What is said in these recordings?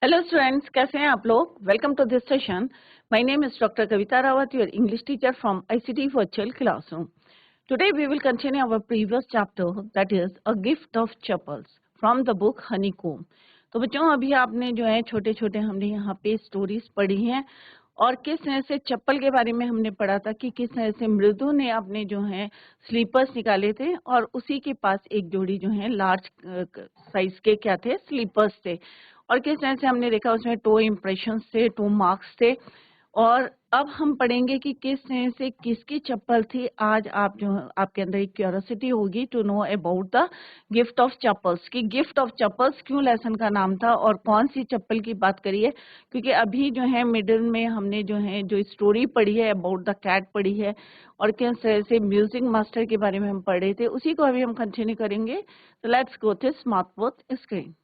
Hello students, कैसे हैं आप लोग? Welcome to this session. My name is doctor Kavita Rawat, your English teacher from ICT virtual classroom. Today we will continue our previous chapter, that is a gift of chappals from the book Honeycomb. तो बच्चों, अभी आपने जो है छोटे छोटे हमने यहाँ पे स्टोरीज पढ़ी हैं और किस तरह से चप्पल के बारे में हमने पढ़ा था कि किस तरह से मृदु ने अपने जो है स्लीपर्स निकाले थे और उसी के पास एक जोड़ी जो है लार्ज साइज के क्या थे, स्लीपर्स थे। और किस तरह से हमने देखा उसमें टो इम्प्रेशंस थे, टो मार्क्स थे। और अब हम पढ़ेंगे कि किस तरह से किसकी चप्पल थी। आज आप जो आपके अंदर एक क्यूरियोसिटी होगी to know about the gift of chappals, कि गिफ्ट ऑफ चप्पल्स क्यों लेसन का नाम था और कौन सी चप्पल की बात करिए। क्योंकि अभी जो है मिडिल में हमने जो है जो स्टोरी पढ़ी है अबाउट द कैट पढ़ी है और किस तरह से म्यूजिक मास्टर के बारे में हम पढ़े थे, उसी को अभी हम कंटिन्यू करेंगे। तो let's go to smart work screen.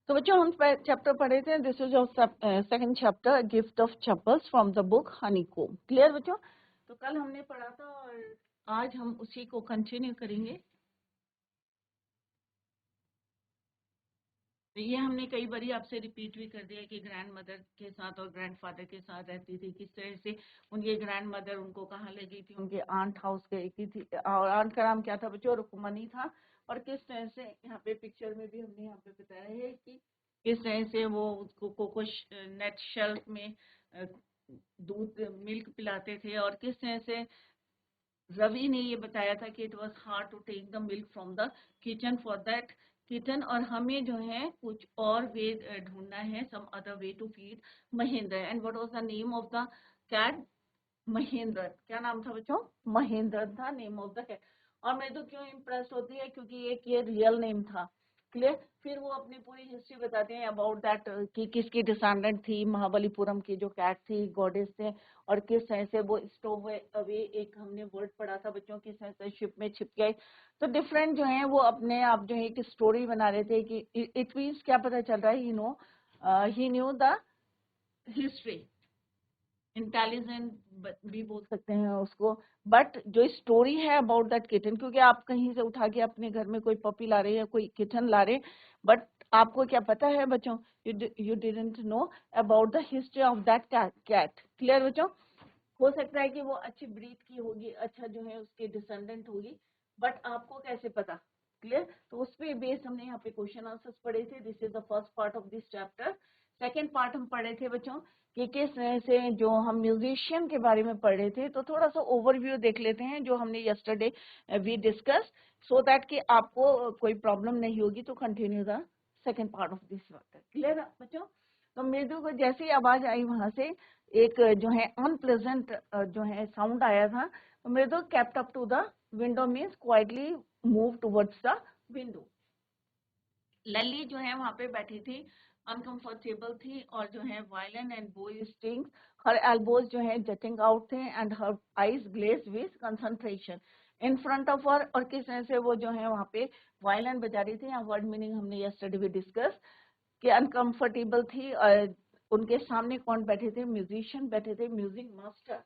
तो बच्चों, हम चैप्टर पढ़े थे, this is of second chapter, gift of chappals from the book Honeycomb. Clear बच्चों? तो कल हमने पढ़ा था और आज हम उसी को कंटिन्यू करेंगे। तो ये हमने कई बारी आपसे रिपीट भी कर दिया कि ग्रैंड मदर के साथ और ग्रैंड फादर के साथ रहती थी, किस तरह से उनके ग्रैंड मदर उनको कहाँ ले गई थी, उनके आंट हाउस गई थी और आंट का नाम क्या था बच्चों? रुक्मणी था। और किस तरह से यहाँ पे पिक्चर में भी हमने यहाँ पे बताया है कि किस तरह से वो उसको कोको नेट शेल्फ में अ, दूध मिल्क पिलाते थे और किस तरह से रवि ने ये बताया था कि it was hard to take the milk from the kitchen for that kitchen, और हमें जो है कुछ और वे ढूंढना है, some other way to feed Mahendra. And what was the name of the cat? Mahendra. क्या नाम था बच्चों? महेंद्र था नेम ऑफ द कैट। और मैं तो क्यों इम्प्रेस होती है, क्योंकि एक ये रियल नेम था। क्लियर? फिर वो अपनी पूरी हिस्ट्री बताते हैं अबाउट दैट कि किसकी डिसेंडेंट थी, महाबलीपुरम की जो कैट थी, गॉडेस थे। और किस तरह से वो स्टोव अवे, एक हमने वर्ड पढ़ा था बच्चों, किस तरह से शिप में छिप गए। तो डिफरेंट जो है वो अपने आप जो है एक स्टोरी बना रहे थे कि इट मीन्स क्या पता चल रहा है, ही न्यू द हिस्ट्री, इंटेलिजेंट भी बोल सकते हैं उसको। बट जो स्टोरी है अबाउट दैट किटन, क्योंकि आप कहीं से उठा के अपने घर में कोई पपी ला रहे हैं या कोई किटन ला रहे, बट आपको क्या पता है बच्चों? You didn't know about the history of that cat. Clear बच्चों? हो सकता है कि वो अच्छी ब्रीड की होगी, अच्छा जो है उसके डिसेंडेंट होगी, बट आपको कैसे पता? क्लियर? तो उस पे बेस हमने यहाँ पे क्वेश्चन आंसर्स पढ़े थे। This is the first part of this chapter. Second part हम पढ़े थे बच्चों कि किस तरह से जो हम म्यूजिशियन के बारे में पढ़े थे। तो थोड़ा सा ओवरव्यू देख लेते हैं जो हमने yesterday we discuss, so that कि आपको कोई प्रॉब्लम नहीं होगी तो continue the second part of this chapter. Clear बच्चों? तो मृदु को जैसे ही आवाज आई वहां से एक जो है अनप्लेजेंट जो है साउंड आया था, तो Mridu kept up to the window, means quietly move towards the window. Lalli जो है वहां पे बैठी थी, अनकंफर्टेबल थी और जो है violin and bow strings, her elbows जो है जटिंग आउट थे and her eyes glaze with concentration in front of her. और किस तरह से वो जो है वहां पे वायलिन बजा रही थी, यहाँ वर्ड मीनिंग हमने यस्टरडे भी डिस्कस कि अनकंफर्टेबल थी। और उनके सामने कौन बैठे थे? म्यूजिशियन बैठे थे, music master.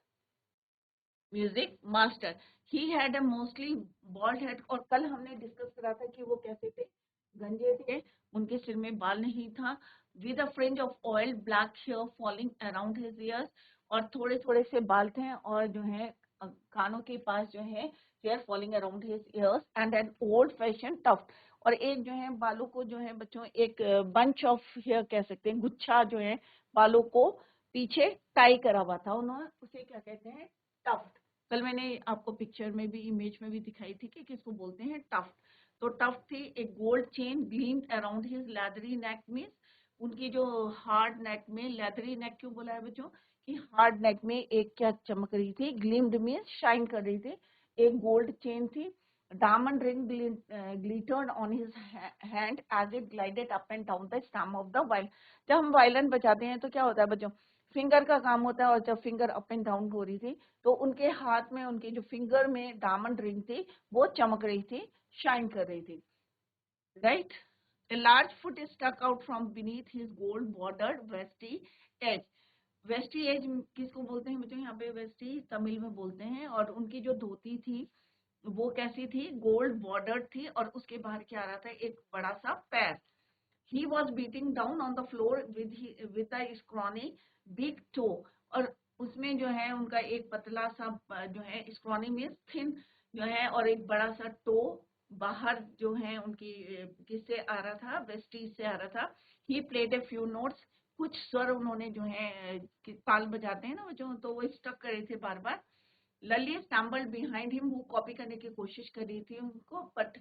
Music master, he had a mostly bald head. और कल हमने डिस्कस करा था कि वो कैसे थे? गंजे थे, उनके सिर में बाल नहीं था, with a fringe of oil black hair falling around his ears. और थोड़े थोड़े से बाल थे और जो है कानों के पास जो है hair falling around his ears and an old fashion tuft. और एक जो है बालों को जो है बच्चों एक बंच ऑफ हेयर कह सकते हैं, गुच्छा जो है बालों को पीछे टाई करा हुआ था उन्होंने, उसे क्या कहते हैं? टफ्ट। कल मैंने आपको पिक्चर में भी, इमेज में भी दिखाई थी कि किसको बोलते हैं? टफ्ट। तो टफ्ट थी। एक gold chain gleamed around his leathery neck, means उनकी जो हार्ड नेक में, लेदरी नेक क्यों बोला है बच्चों? कि हार्ड नेक में एक क्या चमक रही थी? ग्लीम्ड मीन्स शाइन कर रही थी। एक गोल्ड चेन थी। Diamond ring glittered on his hand as it glided up and down the stem of the while. जब हम वायलिन बजाते हैं तो क्या होता है बच्चों? फिंगर का काम होता है, और जब फिंगर अप एंड डाउन हो रही थी तो उनके हाथ में, उनके जो फिंगर में डायमंड रिंग थी वो चमक रही थी, शाइन कर रही थी। Right? A large foot stuck out from beneath his gold bordered vesty edge. Vesty edge किसको बोलते हैं बच्चों? यहाँ पे वेस्टी तमिल में बोलते हैं। और उनकी जो धोती थी वो कैसी थी, गोल्ड बॉर्डर थी और उसके बाहर क्या आ रहा था, एक बड़ा सा पैर। He was beating down on the floor with a scrawny big toe, और उसमें जो है उनका एक पतला सा जो है scrawny मीन्स थिन जो है, और एक बड़ा सा टो बाहर जो है उनकी किससे आ रहा था, वेस्टीज से आ रहा था। He played a few notes, कुछ स्वर उन्होंने जो है ताल बजाते हैं ना वो जो, तो वो स्टक कर रहे थे बार बार। लली स्टम्बल्ड बिहाइंड हिम, वो कॉपी करने की कोशिश कर रही थी उनको, बट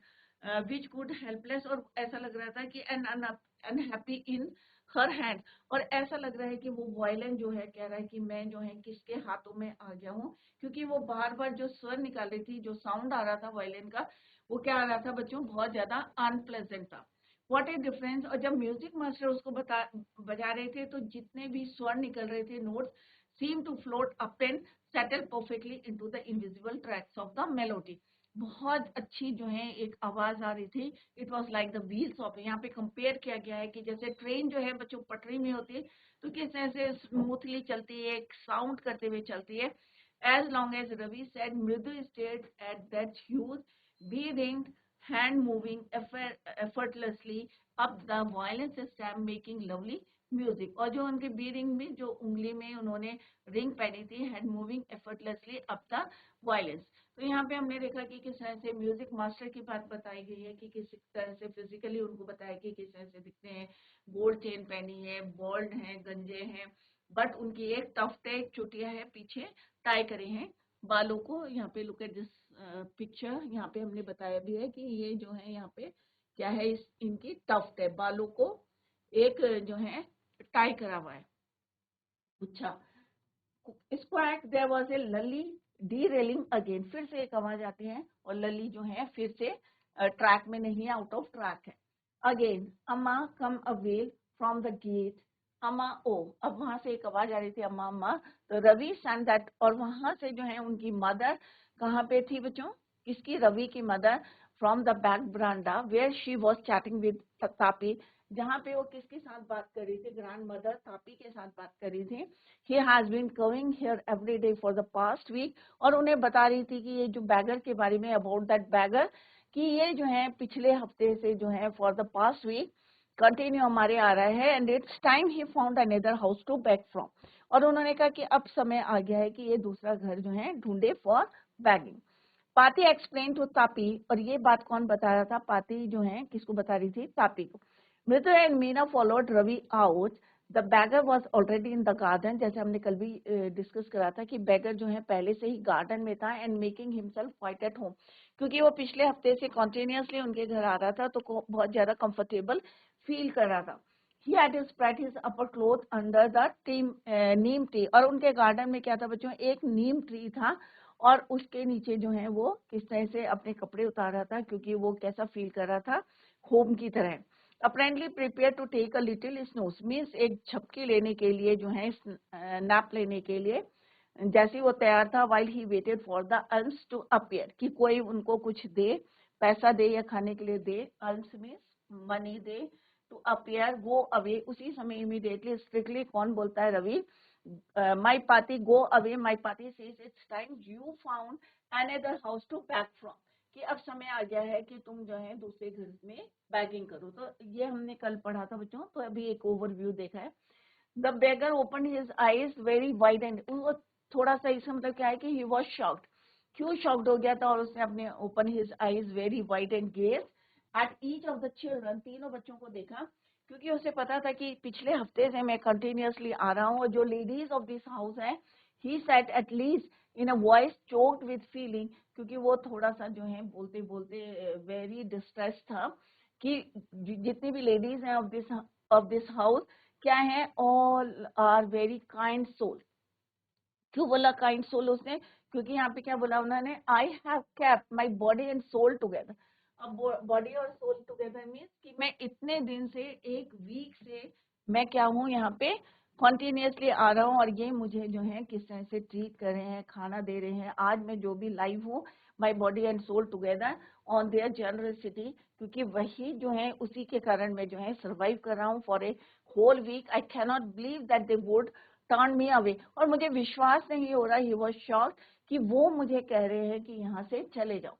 विच गुड हेल्पलेस, और ऐसा लग रहा था कि an unhappy in her hand, और ऐसा लग रहा है कि वो वायलिन जो है कह रहा है कि मैं जो है किसके हाथों में आ गया हूँ, क्योंकि वो बार बार जो स्वर निकाल रही थी, जो साउंड आ रहा था वायलिन का, वो क्या आ रहा था बच्चों, बहुत ज्यादा अनप्लेजेंट था। व्हाट ए डिफरेंस, और जब म्यूजिक मास्टर उसको बजा रहे थे तो जितने भी स्वर निकल रहे थे, notes seem to float up and settle perfectly into the invisible tracks of the melody। बहुत अच्छी जो है एक आवाज आ रही थी। It was like the wheels of, यहाँ पे कंपेयर किया गया है कि जैसे ट्रेन जो है बच्चों पटरी में होती है तो किस तरह से स्मूथली चलती है, एक साउंड करते हुए चलती है। As long as Ravi said, Mridu stared at that huge breathing, hand moving effortlessly up the violin system, making lovely music, और जो उनके बी रिंग में जो उंगली में उन्होंने रिंग पहनी थी, hand moving effortlessly up the violence. तो यहाँ पे हमने देखा कि किस तरह से म्यूजिक मास्टर की बात बताई गई है कि किस तरह से फिजिकली उनको बताया कि किस तरह से दिखते हैं, गोल्ड चेन पहनी है, बॉल्ड है, गंजे हैं, बट उनकी एक टफ्ट है, एक चुटिया है, पीछे टाई करे हैं बालों को। यहाँ पे लुक एट दिस पिक्चर, यहाँ पे हमने बताया भी है कि ये जो है यहाँ पे क्या है, इनकी टफ्ट है, बालों को एक जो है टाई करा हुआ है। अच्छा, स्क्वैक there was a Lali derailing again, फिर से एक आवाज आती है और लली जो है फिर से ट्रैक में नहीं, आउट ऑफ ट्रैक है। अगेन अम्मा कम अवे फ्रॉम द गेट, अम्मा ओ, अब वहां से एक आवाज आ रही थी अम्मा अम्मा, तो रवि सन दैट, और वहां से जो है उनकी मदर कहाँ पे थी बच्चों, किसकी, रवि की mother, from the back veranda where she was chatting with Tapi, जहाँ पे वो किसके साथ बात कर रही थी, ग्रैंड मदर तापी के साथ बात कर रही थी। He has been coming here every day for the past week, और उन्हें बता रही थी कि ये जो बैगर के बारे में, अबाउट दैट बैगर, कि ये जो है पिछले हफ्ते से जो है for the past week continue हमारे आ रहा है, and it's time he found another house to beg from, और उन्होंने कहा कि अब समय आ गया है कि ये दूसरा घर जो है ढूंढे फॉर बैगिंग। पाती एक्सप्लेन टू तापी, और ये बात कौन बता रहा था, पाती जो है किसको बता रही थी, तापी को। Mridu and Meena followed Ravi out, the beggar was already in the garden, जैसे हमने कल भी डिस्कस करा था कि बैगर जो है पहले से ही गार्डन में था, and making himself quite at home, क्योंकि वो पिछले हफ्ते से कॉन्टिन्यूसली उनके घर आ रहा था तो बहुत ज्यादा कंफर्टेबल फील कर रहा था। He had spread his upper cloth under the neem tree, और उनके गार्डन में क्या था बच्चों, एक नीम ट्री था, और उसके नीचे जो है वो किस तरह से अपने कपड़े उतार रहा था, क्योंकि वो कैसा फील कर रहा था, होम की तरह। Apparently prepare to take a little snooze, means एक झपकी लेने के लिए जो है, नैप लेने के लिए, जैसे वो तैयार था, while he waited for the urns to appear, कि कोई उनको कुछ दे, पैसा दे या खाने के लिए दे, अर्न्स मीन्स मनी दे, टू अपीयर गो अवे, उसी समय इमीडिएटली स्ट्रिक्टली कौन बोलता है, रवि, माई पाती गो away, my paati says it's time you found another house to beg from, कि अब समय आ गया है कि तुम जो है दूसरे घर में बैगिंग करो। तो ये हमने कल पढ़ा था बच्चों, तो अभी एक ओवरव्यू देखा है। The beggar open his eyes very wide, and वो थोड़ा सा इसका मतलब क्या है कि ही वॉज शॉक्ड, क्यों शॉक्ड हो गया था, और उसने अपने open his eyes very wide and gauge at each of the children, तीनों बच्चों को देखा, क्योंकि उसे पता था कि पिछले हफ्ते से मैं कंटिन्यूअसली आ रहा हूँ, और जो लेडीज ऑफ दिस हाउस है, he said at least in a voice choked with feeling, क्योंकि वो थोड़ा सा जो है बोलते बोलते वेरी डिस्ट्रेस था, कि जितनी भी लेडीज हैं ऑफ दिस हाउस क्या है, all are very kind soul. क्यों बोला काइंड सोल उसने, क्योंकि यहाँ पे क्या बोला उन्होंने, I have kept my body and soul together. अब बॉडी और सोल टुगेदर मीन्स कि मैं इतने दिन से, एक वीक से मैं क्या हूँ यहाँ पे कॉन्टिन्यूसली आ रहा हूँ, और ये मुझे जो है किस तरह से ट्रीट कर रहे हैं, खाना दे रहे हैं, आज मैं जो भी लाइव हूँ, my body and soul together on their generosity, क्योंकि वही जो है उसी के कारण मैं जो है सर्वाइव कर रहा हूँ for a whole week. I cannot believe that they would turn me away, और मुझे विश्वास नहीं हो रहा, ही वॉज शॉक्ड, कि वो मुझे कह रहे हैं कि यहाँ से चले जाओ।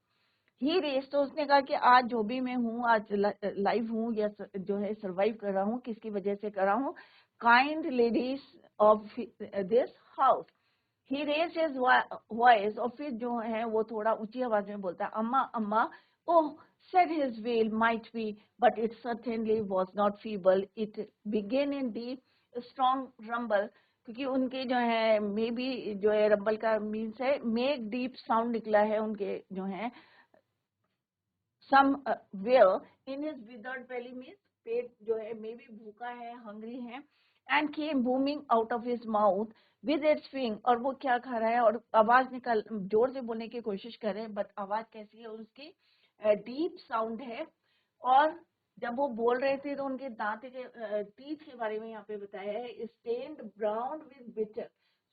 ही रेस, तो उसने कहा कि आज जो भी मैं हूँ, आज लाइव हूँ या जो है सर्वाइव कर रहा हूँ, किसकी वजह से कर रहा हूँ, kind ladies of this house. He raise his voice, और फिर जो है वो थोड़ा ऊंची आवाज में बोलता है, अम्मा अम्मा। ओह, said his wail might be, but it certainly was not feeble. It began in deep strong rumble, क्योंकि उनके जो है मे बी जो है रंबल का मीन्स है मेक डीप साउंड निकला है उनके जो है some where in his withered belly means पेट जो है मे बी भूखा है, हंग्री है, and came booming out of his mouth with its wing, और वो क्या खा रहा है और आवाज निकल जोर से बोलने की कोशिश कर रहे हैं, बट आवाज कैसी है उसकी, डीप साउंड है। और जब वो बोल रहे थे तो उनके दांत के टीथ के बारे में यहाँ पे बताया है, स्टेन्ड ब्राउन विद बिटर,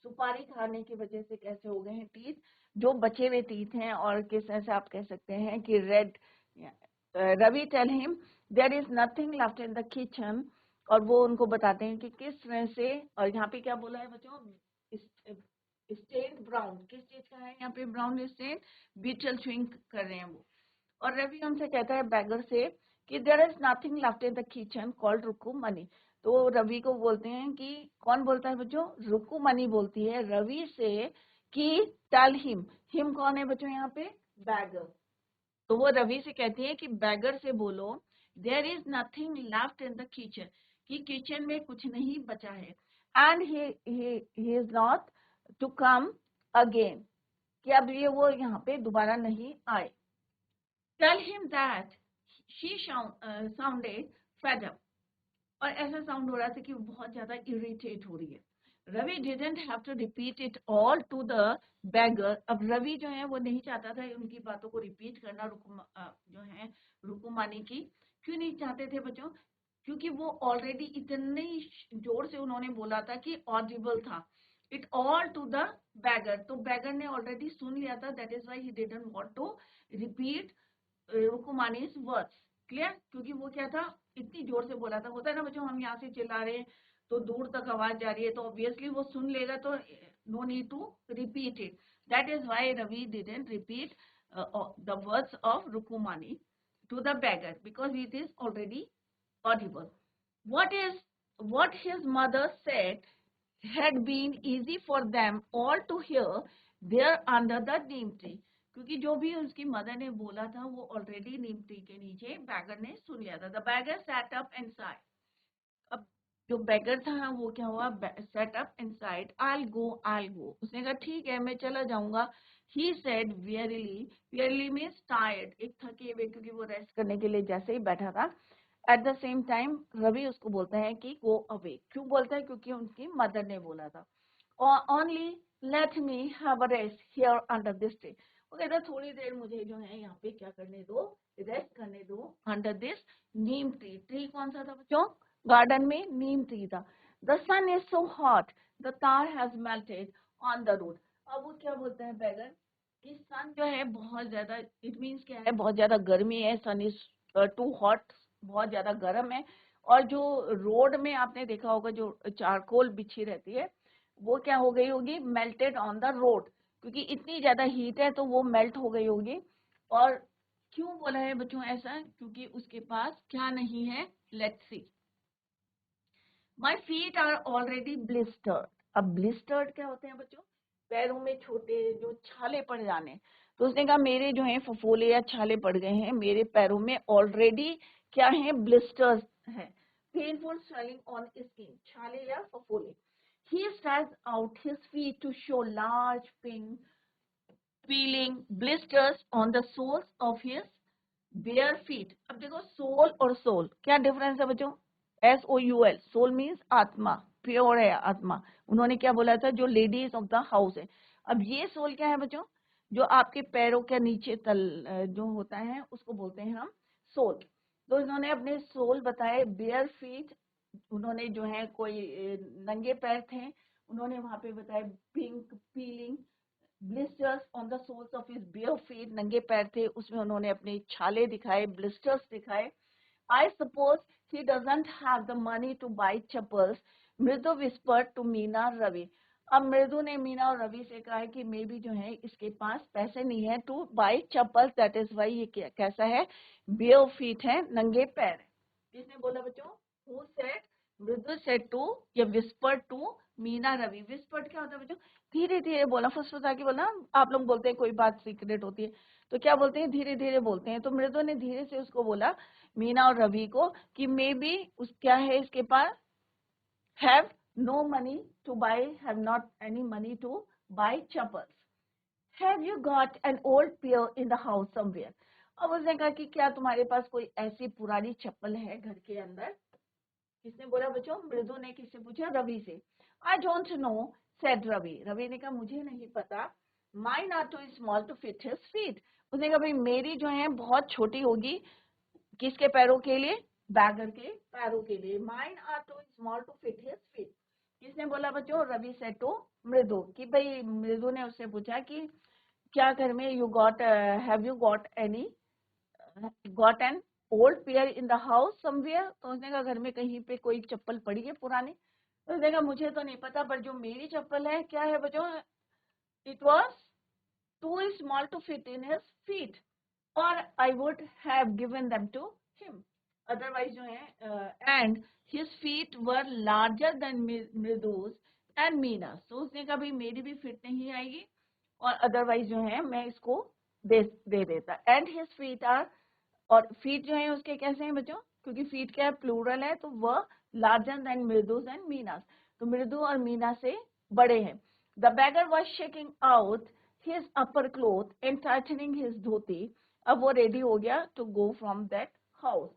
सुपारी खाने की वजह से कैसे हो गए हैं टीथ, जो बचे हुए टीथ हैं, और किस तरह से आप कह सकते हैं कि red. Ravi tell him there is nothing left in the kitchen, और वो उनको बताते हैं कि किस तरह से, और यहाँ पे क्या बोला है बच्चों, स्टेन ब्राउन, किस चीज का है यहाँ पे ब्राउन स्टेन, बीटल च्युइंग कर रहे हैं वो। और रवि उनसे कहता है बैगर से कि there is nothing left in the kitchen called Rukku Mani. तो रवि को बोलते हैं कि कौन बोलता है बच्चों, रुकू मनी बोलती है रवि से कि टेल हिम कौन है बच्चों यहाँ पे, बैगर। तो वो रवि से कहती है कि बैगर से बोलो there is nothing left in the kitchen, कि किचन में कुछ नहीं बचा है, and he is not to come again, कि अब ये वो यहाँ पे दोबारा नहीं आए। Tell him that she sounded fed up, और ऐसा साउंड हो रहा था कि वो बहुत ज्यादा इरिटेट हो रही है। Ravi didn't have to repeat it all to the beggar. अब रवि जो है वो नहीं चाहता था उनकी बातों को रिपीट करना, जो है रुकुमानी की। क्यों नहीं चाहते थे बच्चों, क्योंकि वो ऑलरेडी इतने जोर से उन्होंने बोला था कि ऑडिबल था it all to the beggar, तो बैगर ने ऑलरेडी सुन लिया था, that is why he didn't want to repeat Rukmani's words. Clear, क्योंकि वो क्या था, इतनी जोर से बोला था, होता है ना बच्चों, हम यहाँ से चिल्ला रहे हैं तो दूर तक आवाज जा रही है, तो ऑब्वियसली वो सुन लेगा, तो no need to repeat it. That is why Ravi didn't repeat the words of Rukmani to the beggar because it is already audible. What his mother said had been easy for them all to hear there under the neem tree, क्योंकि जो भी उसकी mother ने बोला था वो already नीम tree के नीचे बैगर ने सुन लिया था। The beggar sat up inside, अब जो बैगर था वो क्या हुआ, set up inside, I go, उसने कहा ठीक है मैं चला जाऊंगा। He said wearily means tired, एक थके हुए, क्योंकि वो रेस्ट करने के लिए जैसे ही बैठा था। At the same time Ravi उसको बोलता है कि गो अवे, क्यों बोलता है, क्योंकि उनकी मदर ने बोला था। Only let me have a rest here under this tree, वो कहता है थोड़ी देर मुझे जो है यहाँ पे क्या करने दो, रेस्ट करने दो under this neem tree. Tree कौन सा था बच्चों, गार्डन में नीम ट्री था। The sun is so hot the tar has melted on the road. अब वो क्या बोलता है बैगर कि सन जो है बहुत ज्यादा, इट मीन्स क्या है, बहुत ज्यादा गर्मी है, सन इज टू हॉट, बहुत ज्यादा गर्म है। और जो रोड में आपने देखा होगा जो चारकोल बिछी रहती है वो क्या हो गई होगी, मेल्टेड ऑन द रोड, क्योंकि इतनी ज्यादा हीट है तो वो मेल्ट हो गई होगी। और क्यों बोला है बच्चों ऐसा, क्योंकि उसके पास क्या नहीं है, let's see, my feet are already blistered. अब ब्लिस्टर्ड क्या होते हैं बच्चों, पैरों में छोटे जो छाले पड़ जाने, तो उसने कहा मेरे जो है फफोले या छाले पड़ गए हैं, मेरे पैरों में ऑलरेडी क्या है, ब्लिस्टर्स है, पेनफुल स्वेलिंग ऑन स्किन, छाले या फफोले। He stretched out his feet to show large pink peeling blisters on the soles of his bare feet. अब देखो सोल और सोल क्या डिफरेंस है बच्चों, SOUL, सोल मीन्स आत्मा, प्योर है आत्मा। उन्होंने क्या बोला था, जो लेडीज ऑफ द हाउस है। अब ये सोल क्या है बच्चों, जो आपके पैरों के नीचे तल जो होता है उसको बोलते हैं हम सोल। तो इन्होंने अपने सोल बताए, बेयर फीट, उन्होंने जो है कोई नंगे पैर थे, उन्होंने वहां पे बताया pink peeling blisters on the soles of his bare feet, नंगे पैर थे, उसमें उन्होंने अपने छाले दिखाए, ब्लिस्टर्स दिखाए। I suppose he doesn't have the money to buy chappals, Mridu whispered to Meena Ravi. अब मृदु ने मीना और रवि से कहा है कि मे भी जो है इसके पास पैसे नहीं है to buy chappal, that is why ये कैसा है, बेयर फीट है, नंगे पैर है। किसने बोला बच्चों? Who said? Mridu said to या whisper to Meena Ravi. Whispered क्या होता है बच्चों? धीरे धीरे बोला, फुसफुसा के बोला। आप लोग बोलते हैं कोई बात सीक्रेट होती है तो क्या बोलते हैं? धीरे धीरे बोलते हैं। तो मृदु ने धीरे से उसको बोला, मीना और रवि को, कि मे बी उस क्या है इसके पास, have no money to buy, have not any money to buy chappals. Have you got an old pair in the house somewhere? अब उसने कहा कि क्या तुम्हारे पास कोई ऐसी पुरानी चप्पल है घर के अंदर? किसने बोला बच्चों? मृदु ने किससे पूछा? रवि से। I don't know, said Ravi. Ravi ने कहा मुझे नहीं पता। Mine are too small to fit his feet। उसने कहा भाई मेरी जो है बहुत छोटी होगी, किसके पैरों के लिए? बैगर के पैरों के लिए। Mine are too small to fit his feet. किसने बोला बच्चों? रवि से टू मृदु। कि भाई मृदु ने उससे पूछा कि क्या घर में you got, have you got any, got an old pair in the house somewhere? तो उसने कहा घर में कहीं पे कोई चप्पल पड़ी है पुरानी? तो उसने कहा मुझे तो नहीं पता, पर जो मेरी चप्पल है क्या है बच्चों, it was too small to fit in his feet, और I would have given them to him, otherwise जो है, and his feet were larger than Mridu's and Meena. तो उसने कहा भाई मेरी भी फिट नहीं आएगी, और अदरवाइज जो है मैं इसको दे देता। एंड हिज फीट आर, और फीट जो है उसके कैसे हैं बच्चों? क्योंकि फीट क्या है, प्लूरल है, तो वह larger than Mridu's and Meena's, तो मृदु और मीना से बड़े हैं। The beggar was shaking out his upper cloth and tightening his dhoti. अब वो रेडी हो गया to go from that house.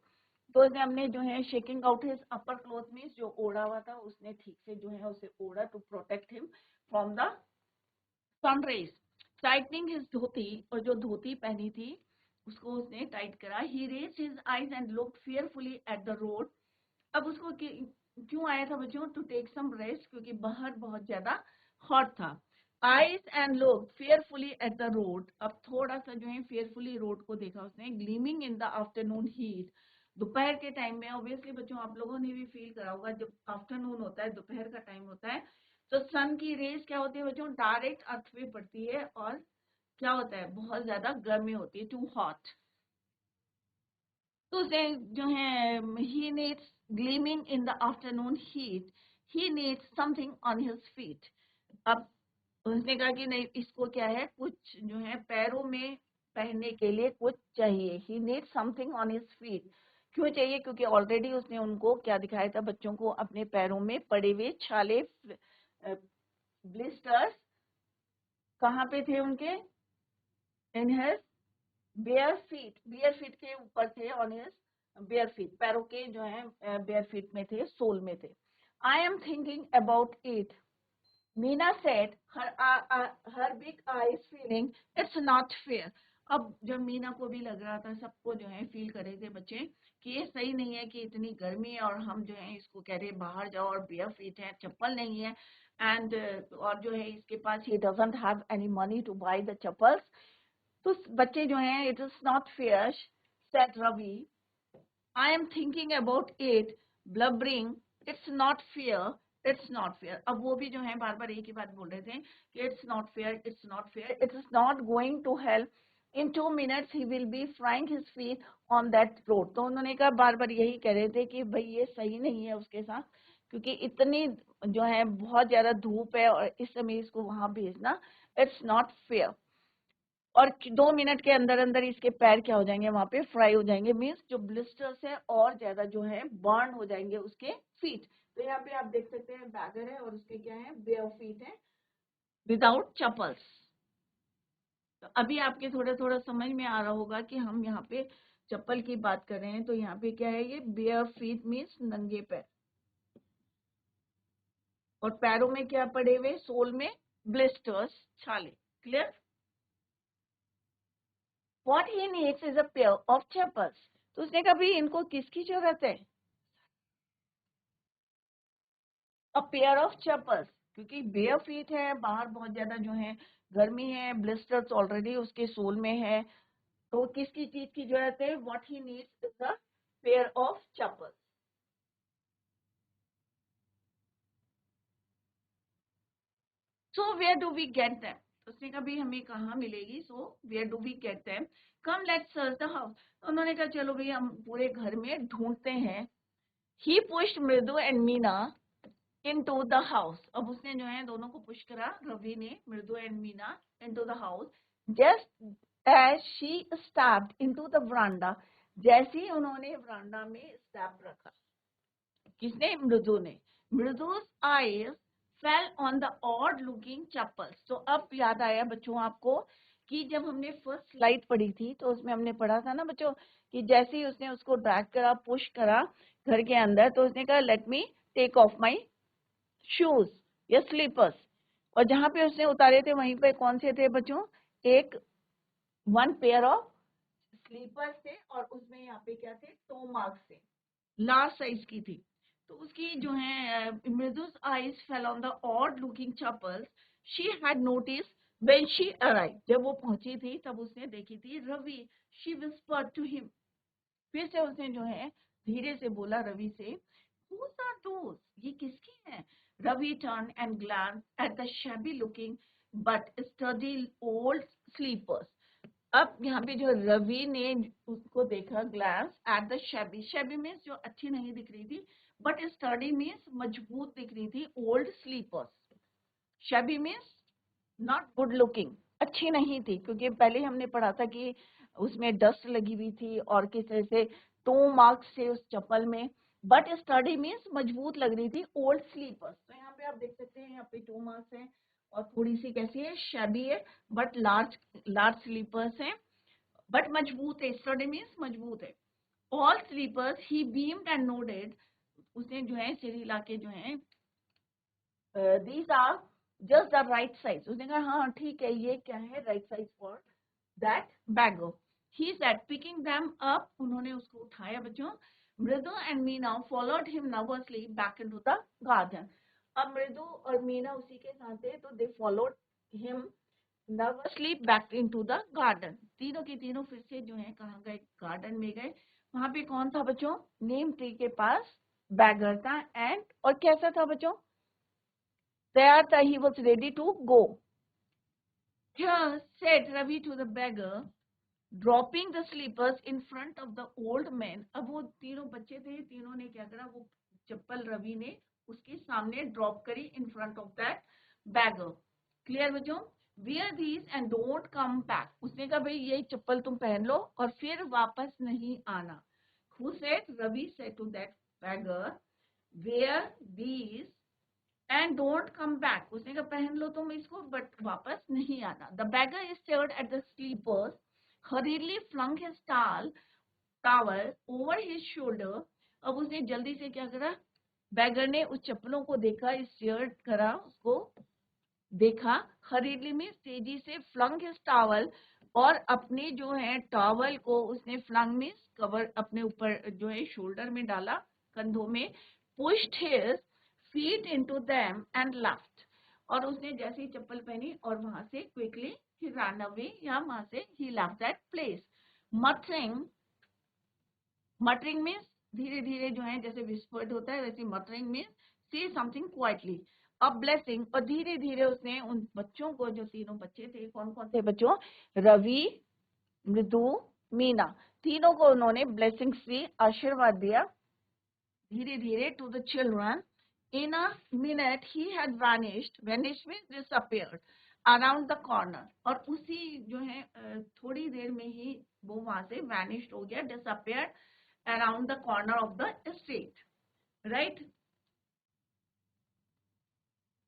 तो उसने हमने जो है shaking out his upper cloth means जो ओढ़ा हुआ था उसने ठीक से जो है उसे ओढ़ा, to protect him from the sun rays. Tightening his dhoti, और जो धोती पहनी थी उसको उसने टाइट करा। He raised his eyes and looked fearfully at the road. अब उसको क्यों आया था बच्चों? टू टेक सम रेस्ट, क्योंकि बाहर बहुत ज्यादा हॉट था। Eyes and look fearfully at the road. अब थोड़ा सा जो है फेयरफुली रोड को देखा उसने। Gleaming in the afternoon heat, दोपहर के टाइम में। ऑब्वियसली बच्चों आप लोगों ने भी फील करा होगा, जब आफ्टरनून होता है, दोपहर का टाइम होता है, तो सन की रेज क्या होती है बच्चों? डायरेक्ट अर्थ पे पड़ती है, और क्या होता है? बहुत ज्यादा गर्मी होती है, टू हॉट। तो उसे जो है, he needs gleaming in the afternoon heat, he needs something on his feet। अब उसने कहा कि नहीं, इसको क्या है, कुछ जो है पैरों में पहनने के लिए कुछ चाहिए। he needs something on his feet। क्यों चाहिए? क्योंकि ऑलरेडी उसने उनको क्या दिखाया था बच्चों को? अपने पैरों में पड़े हुए छाले, ब्लिस्टर्स कहाँ पे थे उनके? In his bare feet. Bare feet के ऊपर थे, ऑन हिज बेयर फीट, पैरों के जो है बेयर फीट में थे, सोल में थे। आई am thinking about it, Meena said, her big eyes feeling it's not fair. अब जब मीना को भी लग रहा था, सबको जो है फील कर रहे थे बच्चे कि ये सही नहीं है कि इतनी गर्मी है और हम जो है इसको कह रहे हैं बाहर जाओ, और बेयर फीट है, चप्पल नहीं है, एंड और जो है इसके पास ही doesn't have any money to buy the chappals. तो बच्चे जो हैं, it is not fair, said Ravi. I am thinking about it, blubbering, it's not fair, it's not fair. अब वो भी जो है बार बार एक ही बात बोल रहे थे कि it's not fair, it's not fair, it is not going to help, in 2 minutes he will be frying his feet on that road. तो उन्होंने कहा, बार बार यही कह रहे थे कि भाई ये सही नहीं है उसके साथ, क्योंकि इतनी जो है बहुत ज्यादा धूप है, और इस समय इसको वहां भेजना, इट्स नॉट फेयर। और 2 मिनट के अंदर अंदर इसके पैर क्या हो जाएंगे? वहां पे फ्राई हो जाएंगे, मीन्स जो ब्लिस्टर्स है और ज्यादा जो है बर्न हो जाएंगे उसके फीट। तो यहाँ पे आप देख सकते हैं बैगर है और उसके क्या है? बेयर फीट है, विदाउट चप्पल्स। तो अभी आपके थोड़ा थोड़ा समझ में आ रहा होगा कि हम यहाँ पे चप्पल की बात कर रहे हैं, तो यहाँ पे क्या है? ये बेयर फीट मीन्स नंगे पैर, और पैरों में क्या पड़े हुए? सोल में ब्लिस्टर्स, छाले। Clear? What he needs is a pair of chappals। तो उसने कहा भाई इनको किसकी जरूरत है? अ पेयर ऑफ चप्पल्स, क्योंकि बेयर फीट है, बाहर बहुत ज्यादा जो है गर्मी है, ब्लिस्टर्स ऑलरेडी उसके सोल में है, तो किसकी चीज की जरूरत है? What he needs is a pair of chappals. So where do we get them? उसने कहा भाई हमें कहाँ मिलेगी? So where do we get them? Come let's search the house. उन्होंने कहा चलो भाई हम पूरे घर में ढूंढते हैं. He pushed मृदु and Meena into the house. अब उसने जो है दोनों को पुश करा, रवि ने, मृदु and Meena, into the house. Just as she stepped into the veranda, जैसे ही उन्होंने वरांडा में स्टेप रखा, किसने? मृदु ने. मृदु's eyes fell on the odd looking चप्पल. तो अब याद आया बच्चों आपको कि जब हमने फर्स्ट स्लाइड पढ़ी थी तो उसमें हमने पढ़ा था ना बच्चों कि जैसे ही उसने उसको ड्रैग करा, पुश करा घर के अंदर, तो उसने कहा let me take off my shoes या स्लीपर्स. और जहां पे उसने उतारे थे वहीं पे कौन से थे बच्चों? एक 1 पेयर ऑफ स्लीपर्स थे और उसमें यहाँ पे क्या थे? टो मार्क्स थे, लार्ज साइज की थी. तो उसकी जो है मृदु's eyes fell on the odd looking chappal she had noticed when she arrived. जब वो पहुंची थी तब उसने देखी थी. Ravi, she whispered to him. फिर से उसने जो है धीरे से बोला रवि से, whose are those? ये किसकी हैं? Ravi turned and glanced at the shabby looking but sturdy old sleepers. अब यहाँ पे जो रवि ने उसको देखा, glance at the shabby. Shabby means जो अच्छी नहीं दिख रही थी, बट स्टडी मीन्स मजबूत दिख रही थी. Old slippers. Shabby means not good looking, अच्छी नहीं थी, क्योंकि पहले हमने पढ़ा था कि उसमें डस्ट लगी हुई थी और किस तरह से 2 मार्क्स थे उस चप्पल में. बट स्टडी मीन्स मजबूत लग रही थी. ओल्ड स्लीपर्स, तो यहाँ पे आप देख सकते हैं यहाँ पे 2 मार्क्स हैं और थोड़ी सी कैसी है? शैबी है, बट लार्ज स्लीपर्स हैं, बट मजबूत है. स्टडी मीन्स मजबूत है. All slippers he beamed and nodded. उसने जो है सिर हिला के जो है these are just the right size. उसने कहा हाँ ठीक है, ये क्या है? Right size for that beggar. He said picking them up. उन्होंने उसको उठाया बच्चों. Mridu and Meena followed him nervously back into the garden. अब मृदु और मीना उसी के साथ थे, तो they followed him nervously back into the garden. तीनों की तीनों फिर से जो है कहाँ गए? गार्डन में गए. वहां पे कौन था बच्चों? नीम ट्री के पास बैगर था. एंड और कैसा था बच्चों? तैयार था. He was ready to go. Here said Ravi to the beggar, dropping the slippers in front of the old man. अब वो तीनों बच्चे थे, तीनों ने क्या करा? वो चप्पल रवि ने उसके सामने ड्रॉप करी in front of that beggar. Clear बच्चों? Wear these and don't come back. उसने कहा भाई ये चप्पल तुम पहन लो और फिर वापस नहीं आना. Who said? Ravi said to that beggar, wear these and don't come back. उसने कहा पहन लो तुम इसको बट वापस नहीं आना. The beggar stared at the sleepers, hurriedly flung his towel over his shoulder. अब उसने जल्दी से क्या करा? बैगर ने उस चप्पलों को देखा, स्टेयर करा, उसको देखा. हरीडली में तेजी से फ्लंग हिज टॉवल, और अपने जो है टॉवल को उसने फ्लंग में कवर अपने ऊपर जो है शोल्डर में डाला, कंधों में. Pushed his feet into them and left. और उसने जैसे ही चप्पल पहनी और वहां से क्विकली ही रन अवे, या वहां से ही left that place. Muttering means धीरे धीरे जो है जैसे विस्पर्ड होता है वैसे muttering means say something quietly. अब ब्लेसिंग, और धीरे धीरे उसने उन बच्चों को, जो तीनों बच्चे थे, कौन कौन थे बच्चों? रवि, मृदु, मीना, तीनों को उन्होंने ब्लेसिंग से आशीर्वाद दिया. धीरे धीरे to the children. In a minute he had vanished means disappeared around the corner. और उसी जो है थोड़ी देर में ही वो वहां से वैनिश्ड हो गया, disappeared around the corner of the street, right?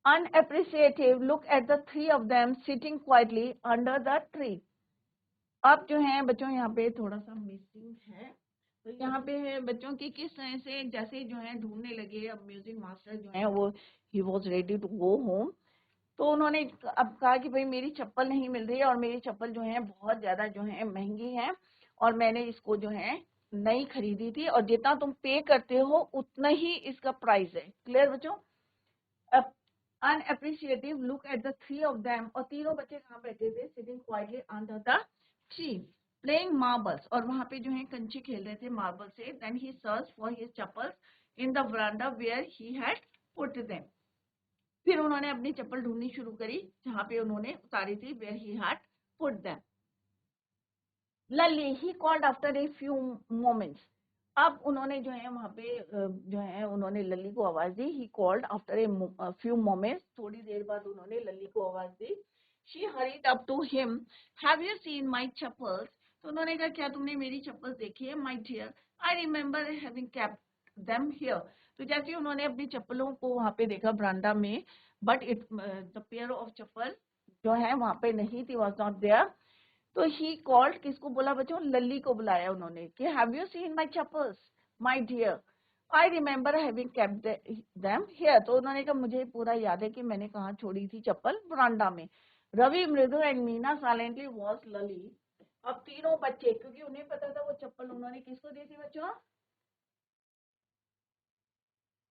Unappreciative look at the three of them sitting quietly under the tree. अब जो है बच्चों यहाँ पे थोड़ा सा मिसिंग है, तो यहाँ पे है बच्चों की किस तरह से जैसे जो है ढूंढने लगे. अब म्यूजिक मास्टर जो है वो he was ready to go home. तो उन्होंने अब कहा कि भाई मेरी चप्पल नहीं मिल रही है और मेरी चप्पल जो है बहुत ज्यादा जो है महंगी है और मैंने इसको जो है नहीं खरीदी थी, और जितना तुम पे करते हो उतना ही इसका प्राइस है. क्लियर बच्चों? Unappreciative look at the three of them. और तीनों बच्चे कहाँ बैठे थे? Sitting quietly under the tree playing marbles. और वहां पे जो है कंचे खेल रहे थे मार्बल से. Then he search for his chappals in the veranda where he had put them. फिर उन्होंने अपनी चप्पल ढूंढनी शुरू करी जहां पे उन्होंने उतारी थी, where he had put them. Lali, he called after a few moments. अब उन्होंने जो है वहां पे जो है उन्होंने लली को आवाज दी. He called after a few moments. थोड़ी देर बाद उन्होंने लली को आवाज दी. She hurried up to him. Have you seen my chappals? तो उन्होंने कहा क्या तुमने मेरी चप्पल देखी है? My dear, I remember having kept them here. तो जैसे उन्होंने अपनी चप्पलों को वहां पे देखा बरामदा में, but it the pair of chappal जो है वहां पे नहीं थी, वॉज नॉट देयर. तो ही कॉल्ड, किसको बोला बच्चों? लली को बुलाया उन्होंने कि have you seen my chappals my dear, I remember having kept them here. तो उन्होंने कहा मुझे पूरा याद है कि मैंने कहाँ छोड़ी थी चप्पल? बरामदा में. रवि, मृदु एंड मीना साइलेंटली वॉच लली. अब तीनों बच्चे, क्योंकि उन्हें पता था वो चप्पल उन्होंने किसको दी थी बच्चों?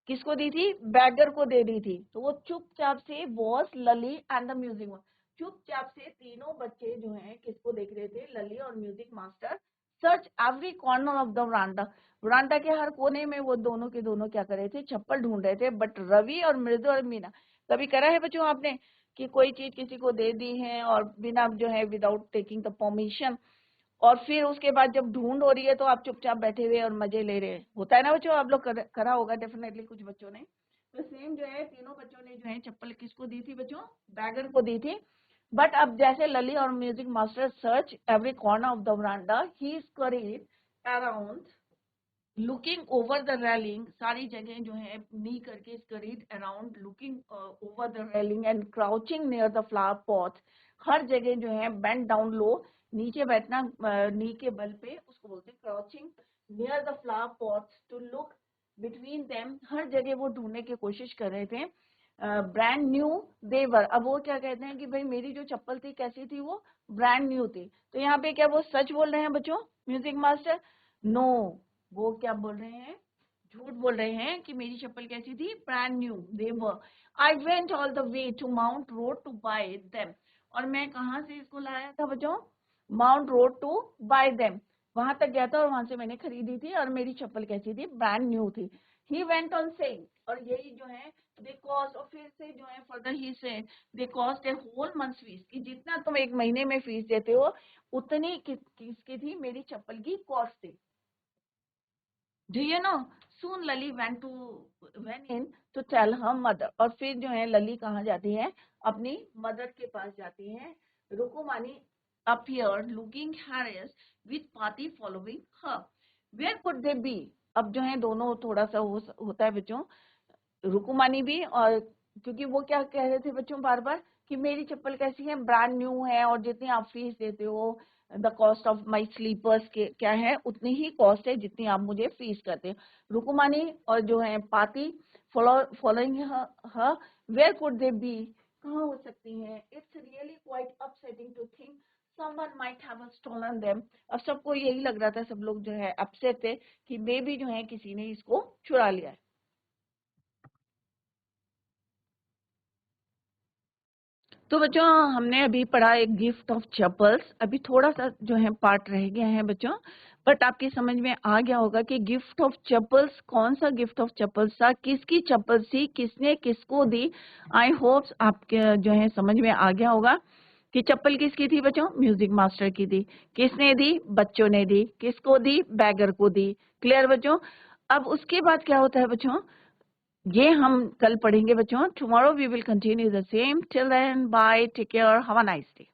किसको दी थी? बैगर को दे दी थी. तो वो चुपचाप से watch Lali and the music, चुपचाप से तीनों बच्चे जो हैं किसको देख रहे थे? लली और music master. Search every corner of the veranda, veranda के हर कोने में वो दोनों के दोनों क्या कर रहे थे? चप्पल ढूंढ रहे थे. बट रवि और मृदु और मीना, कभी करा है बच्चों आपने कि कोई चीज किसी को दे दी है और बिना जो है विदाउट टेकिंग द परमिशन, और फिर उसके बाद जब ढूंढ हो रही है तो आप चुपचाप बैठे हुए और मजे ले रहे हैं? होता है ना बच्चों, आप लोग करा होगा डेफिनेटली कुछ बच्चों ने. तो सेम जो है तीनों बच्चों ने जो है चप्पल किसको दी थी बच्चों? बैगर को दी थी. बट अब जैसे लली और music master search every corner of the veranda, he scurried around looking over the railing, सारी जगह जो है नी करके scurried around looking over the railing and crouching near the flower pot. हर जगह जो है बेंड डाउन लो, नीचे बैठना नी के बल पे, उसको बोलते हैं crouching near the flower pots to look between them. हर जगह वो ढूंढने की कोशिश कर रहे थे. ब्रांड न्यू देवर, अब वो क्या कहते हैं कि भाई मेरी जो चप्पल थी कैसी थी? वो ब्रांड न्यू थी. तो यहाँ पे क्या वो सच बोल रहे हैं बच्चों म्यूजिक मास्टर? नो, वो क्या बोल रहे हैं? झूठ बोल रहे हैं कि मेरी चप्पल कैसी थी? Brand new they were. I went all the way to Mount Road to buy them, और मैं कहाँ से इसको लाया था बच्चों? Mount Road to buy them, वहां तक गया था और वहां से मैंने खरीदी थी, और मेरी चप्पल कैसी थी? ब्रांड न्यू थी. ही वेंट ऑन सेइंग, और यही जो है दे कॉस्ट, और फिर से जो है further he said they cost a whole month's fees, कि जितना तुम एक महीने में फीस देते हो उतनी किसकी थी? मेरी चप्पल की कॉस्ट थी. Do you know, soon Lali went in to tell her mother, और फिर जो है लली कहाँ जाती है? अपनी मदर के पास जाती है. रुकुमानी appeared looking harassed with Pati following her. Where could they be? अब जो है दोनों थोड़ा सा होता है बच्चों, रुकुमानी भी, और क्योंकि वो क्या कह रहे थे बच्चों बार बार कि मेरी चप्पल कैसी है? ब्रांड न्यू है, और जितनी आप फीस देते हो, the cost of my slippers के क्या है? उतनी ही कॉस्ट है जितनी आप मुझे फीस करते हैं. रुकुमानी और जो है Paati following her. Where could they be, कहाँ हो सकती हैं? It's really quite upsetting to think someone might have stolen them. अब सबको यही लग रहा था, सब लोग जो है अपसेट थे कि मे भी जो है किसी ने इसको चुरा लिया है. तो बच्चों हमने अभी पढ़ा एक गिफ्ट ऑफ चप्पल्स. अभी थोड़ा सा जो है पार्ट रह गया है बच्चों, बट आपके समझ में आ गया होगा कि गिफ्ट ऑफ चप्पल्स कौन सा गिफ्ट ऑफ चप्पल्स था, किसकी चप्पल थी, किसने किसको दी. आई होप आपके जो है समझ में आ गया होगा कि चप्पल किसकी थी बच्चों? म्यूजिक मास्टर की थी. किसने दी? बच्चों ने दी. किसको दी? बैगर को दी. क्लियर बच्चों? अब उसके बाद क्या होता है बच्चों? ये हम कल पढ़ेंगे बच्चों. Tomorrow we will continue the same. Till then bye, take care, have a nice day.